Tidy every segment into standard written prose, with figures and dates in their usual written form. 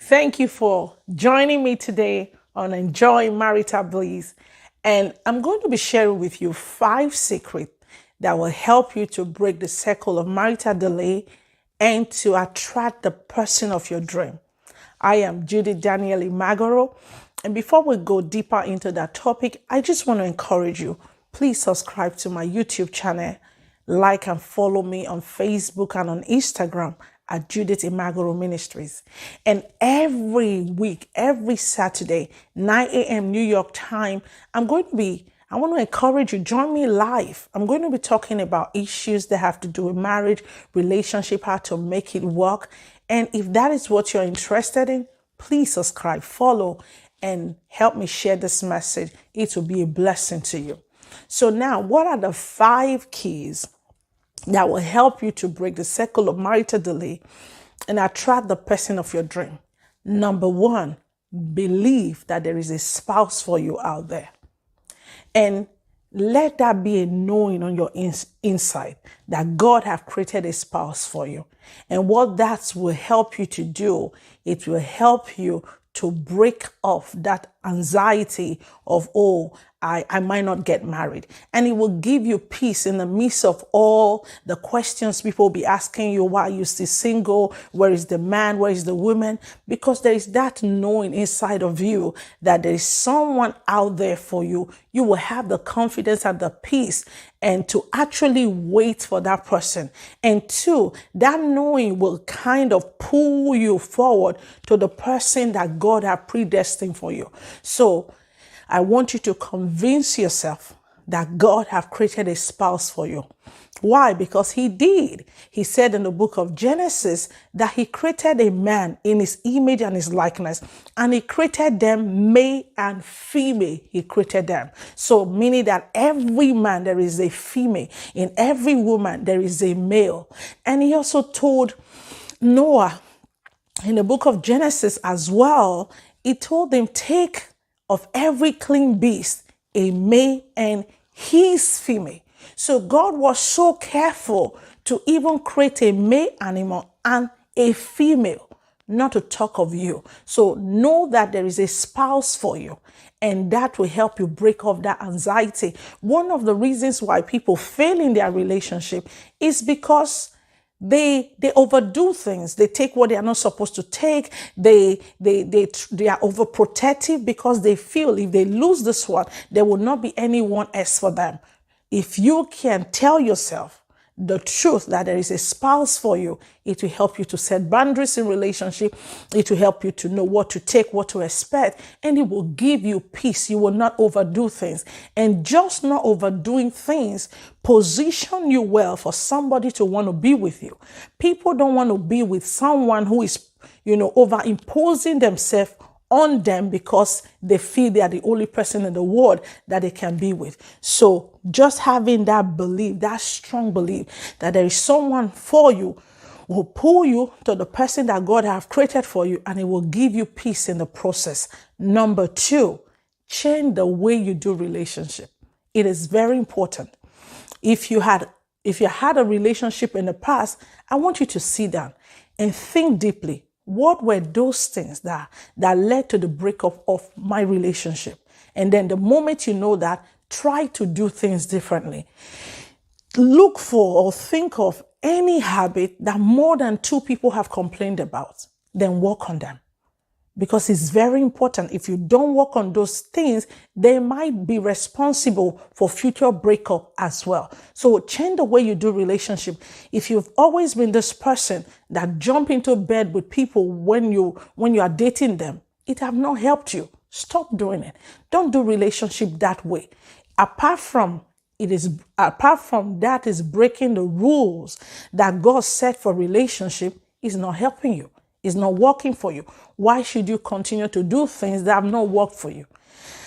Thank you for joining me today on Enjoy Marital Bliss. And I'm going to be sharing with you 5 secrets that will help you to break the cycle of marital delay and to attract the person of your dream. I am Judy Daniel Imagoro. And before we go deeper into that topic, I just want to encourage you. Please subscribe to my YouTube channel, like and follow me on Facebook and on Instagram at Judith Imagoro Ministries. And every week, every Saturday, 9 a.m. New York time, I want to encourage you, join me live. I'm going to be talking about issues that have to do with marriage, relationship, how to make it work. And if that is what you're interested in, please subscribe, follow, and help me share this message. It will be a blessing to you. So now, what are the 5 keys that will help you to break the cycle of marital delay and attract the person of your dream? Number 1, believe that there is a spouse for you out there. And let that be a knowing on your inside that God has created a spouse for you. And what that will help you to do, it will help you to break off that anxiety of, I might not get married. And it will give you peace in the midst of all the questions people will be asking you. Why are you still single? Where is the man? Where is the woman? Because there is that knowing inside of you that there is someone out there for you. You will have the confidence and the peace and to actually wait for that person. And 2, that knowing will kind of pull you forward to the person that God has predestined for you. So I want you to convince yourself that God has created a spouse for you. Why? Because he did. He said in the book of Genesis that he created a man in his image and his likeness, and he created them male and female. He created them. So meaning that every man there is a female, in every woman there is a male. And he also told Noah in the book of Genesis as well, he told them, take of every clean beast a male and his female. So God was so careful to even create a male animal and a female, not to talk of you. So know that there is a spouse for you, and that will help you break off that anxiety. One of the reasons why people fail in their relationship is because they overdo things. They take what they are not supposed to take. They are overprotective because they feel if they lose this one, there will not be anyone else for them. If you can tell yourself the truth that there is a spouse for you, it will help you to set boundaries in relationship. It will help you to know what to take, what to expect, and it will give you peace. You will not overdo things. And just not overdoing things position you well for somebody to want to be with you. People don't want to be with someone who is, overimposing themselves on them because they feel they are the only person in the world that they can be with. So just having that belief, that strong belief that there is someone for you will pull you to the person that God has created for you, and it will give you peace in the process. Number 2, change the way you do relationship. It is very important. If you had a relationship in the past, I want you to sit down and think deeply. What were those things that led to the breakup of my relationship? And then the moment you know that, try to do things differently. Look for or think of any habit that more than 2 people have complained about. Then work on them. Because it's very important. If you don't work on those things, they might be responsible for future breakup as well. So change the way you do relationship. If you've always been this person that jump into bed with people when you are dating them, it have not helped you. Stop doing it. Don't do relationship that way. Apart from that is breaking the rules that God set for relationship, is not helping you. Is not working for you. Why should you continue to do things that have not worked for you?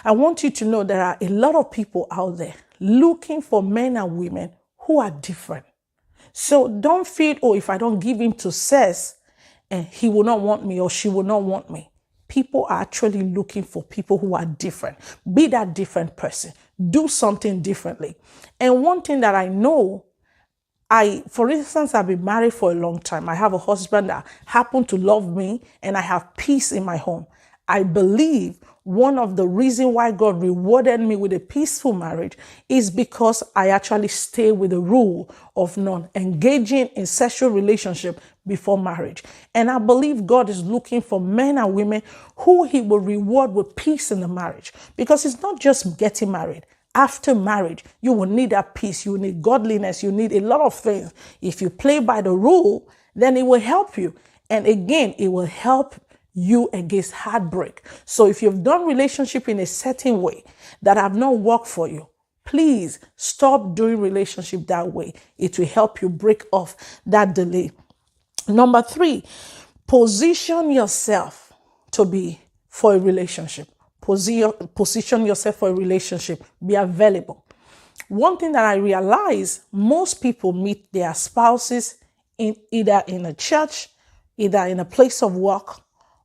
I want you to know there are a lot of people out there looking for men and women who are different. So don't feel, if I don't give him to sex, he will not want me or she will not want me. People are actually looking for people who are different. Be that different person. Do something differently. And one thing that I know For instance, I've been married for a long time. I have a husband that happened to love me, and I have peace in my home. I believe one of the reasons why God rewarded me with a peaceful marriage is because I actually stay with the rule of not engaging in sexual relationship before marriage. And I believe God is looking for men and women who he will reward with peace in the marriage, because it's not just getting married. After marriage, you will need that peace. You need godliness. You need a lot of things. If you play by the rule, then it will help you. And again, it will help you against heartbreak. So if you've done relationship in a certain way that have not worked for you, please stop doing relationship that way. It will help you break off that delay. Number 3, position yourself to be for a relationship. Position yourself for a relationship. Be available. One thing that I realize, most people meet their spouses either in a church, either in a place of work,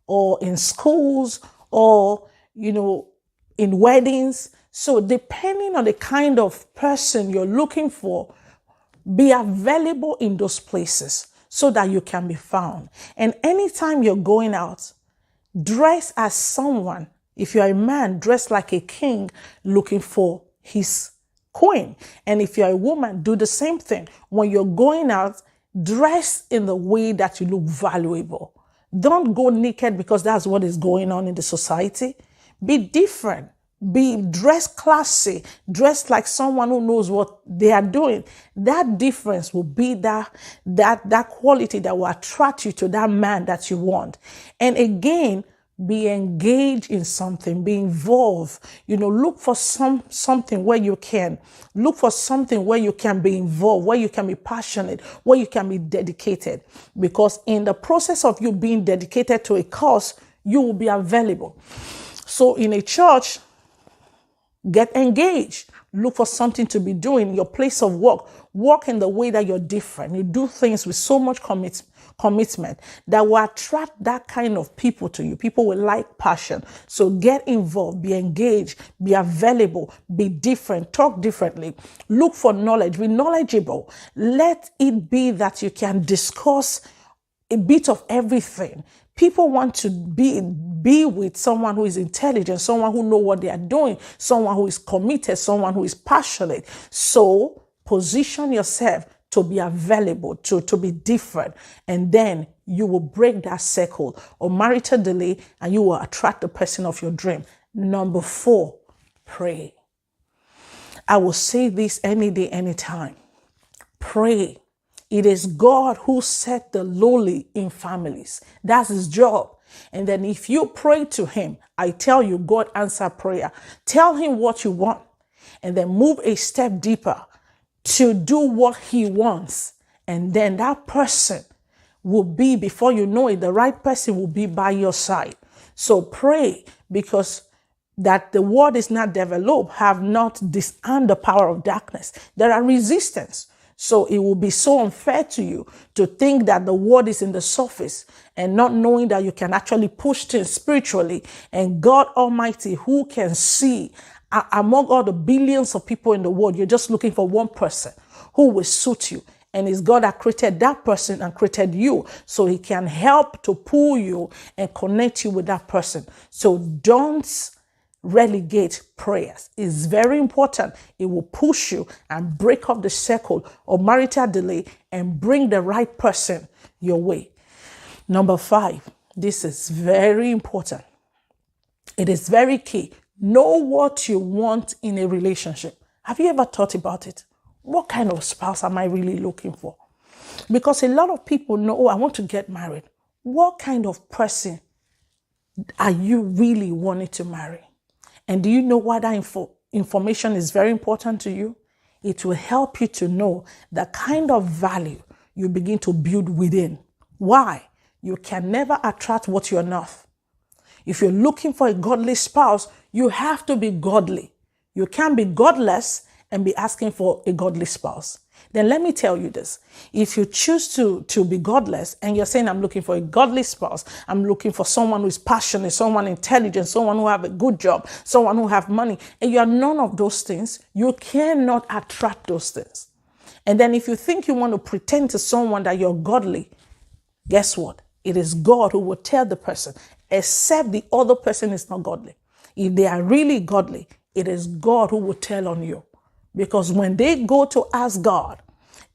or in schools, or, in weddings. So depending on the kind of person you're looking for, be available in those places so that you can be found. And anytime you're going out, dress as someone. If you're a man, dress like a king looking for his queen. And if you're a woman, do the same thing. When you're going out, dress in the way that you look valuable. Don't go naked because that's what is going on in the society. Be different. Be dressed classy. Dress like someone who knows what they are doing. That difference will be that quality that will attract you to that man that you want. And again, be engaged in something, be involved. Look for something where you can. Look for something where you can be involved, where you can be passionate, where you can be dedicated. Because in the process of you being dedicated to a cause, you will be available. So in a church, get engaged. Look for something to be doing. Your place of work. Work in the way that you're different. You do things with so much commitment that will attract that kind of people to you. People will like passion. So get involved, be engaged, be available, be different, talk differently. Look for knowledge, be knowledgeable. Let it be that you can discuss a bit of everything. People want to be with someone who is intelligent, someone who knows what they are doing, someone who is committed, someone who is passionate. So position yourself to be available, to be different. And then you will break that circle of marital delay and you will attract the person of your dream. Number 4, pray. I will say this any day, anytime. Pray. It is God who set the lowly in families. That's his job. And then if you pray to him, I tell you, God answer prayer. Tell him what you want and then move a step deeper to do what he wants. And then that person will be, before you know it, the right person will be by your side. So pray, because that the word is not developed, have not disarmed the power of darkness. There are resistance. So it will be so unfair to you to think that the word is in the surface and not knowing that you can actually push things spiritually. And God Almighty, who can see among all the billions of people in the world, you're just looking for one person who will suit you. And it's God that created that person and created you, so he can help to pull you and connect you with that person. So don't relegate prayers. It's very important. It will push you and break up the circle of marital delay and bring the right person your way. Number 5, this is very important. It is very key. Know what you want in a relationship. Have you ever thought about it? What kind of spouse am I really looking for? Because a lot of people know, oh, I want to get married. What kind of person are you really wanting to marry? And do you know why that information is very important to you? It will help you to know the kind of value you begin to build within. Why? You can never attract what you're not. If you're looking for a godly spouse, you have to be godly. You can't be godless and be asking for a godly spouse. Then let me tell you this. If you choose to be godless and you're saying, I'm looking for a godly spouse, I'm looking for someone who is passionate, someone intelligent, someone who have a good job, someone who have money, and you are none of those things, you cannot attract those things. And then if you think you want to pretend to someone that you're godly, guess what? It is God who will tell the person, except the other person is not godly. If they are really godly, it is God who will tell on you. Because when they go to ask God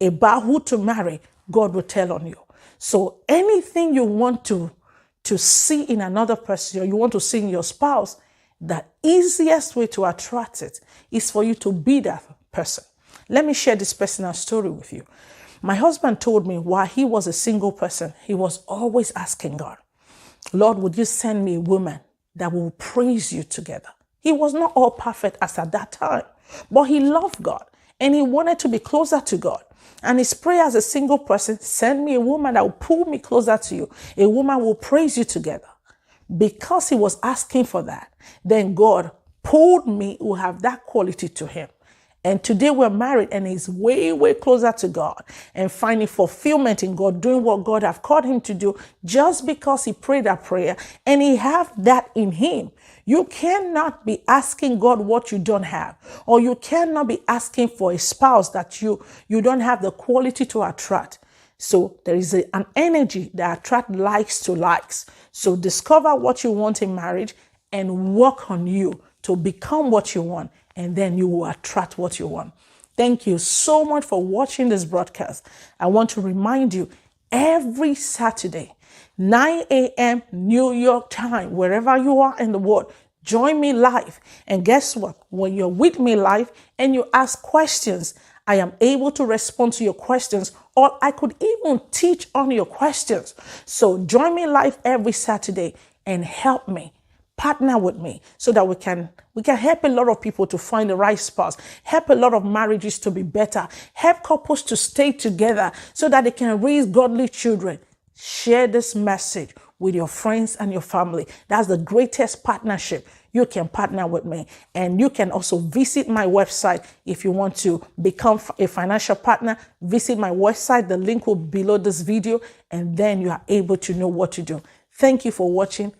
about who to marry, God will tell on you. So anything you want to see in another person, or you want to see in your spouse, the easiest way to attract it is for you to be that person. Let me share this personal story with you. My husband told me while he was a single person, he was always asking God, Lord, would you send me a woman that will praise you together? He was not all perfect as at that time, but he loved God and he wanted to be closer to God. And his prayer as a single person, send me a woman that will pull me closer to you. A woman will praise you together. Because he was asking for that, then God pulled me who have that quality to him. And today we're married and he's way, way closer to God and finding fulfillment in God, doing what God have called him to do just because he prayed that prayer and he have that in him. You cannot be asking God what you don't have, or you cannot be asking for a spouse that you don't have the quality to attract. So there is an energy that attracts likes to likes. So discover what you want in marriage and work on you to become what you want, and then you will attract what you want. Thank you so much for watching this broadcast. I want to remind you, every Saturday, 9 a.m. New York time, wherever you are in the world, join me live. And guess what? When you're with me live and you ask questions, I am able to respond to your questions, or I could even teach on your questions. So join me live every Saturday and help me. Partner with me so that we can help a lot of people to find the right spouse, help a lot of marriages to be better, help couples to stay together so that they can raise godly children. Share this message with your friends and your family. That's the greatest partnership. You can partner with me, and you can also visit my website if you want to become a financial partner. Visit my website. The link will be below this video, and then you are able to know what to do. Thank you for watching.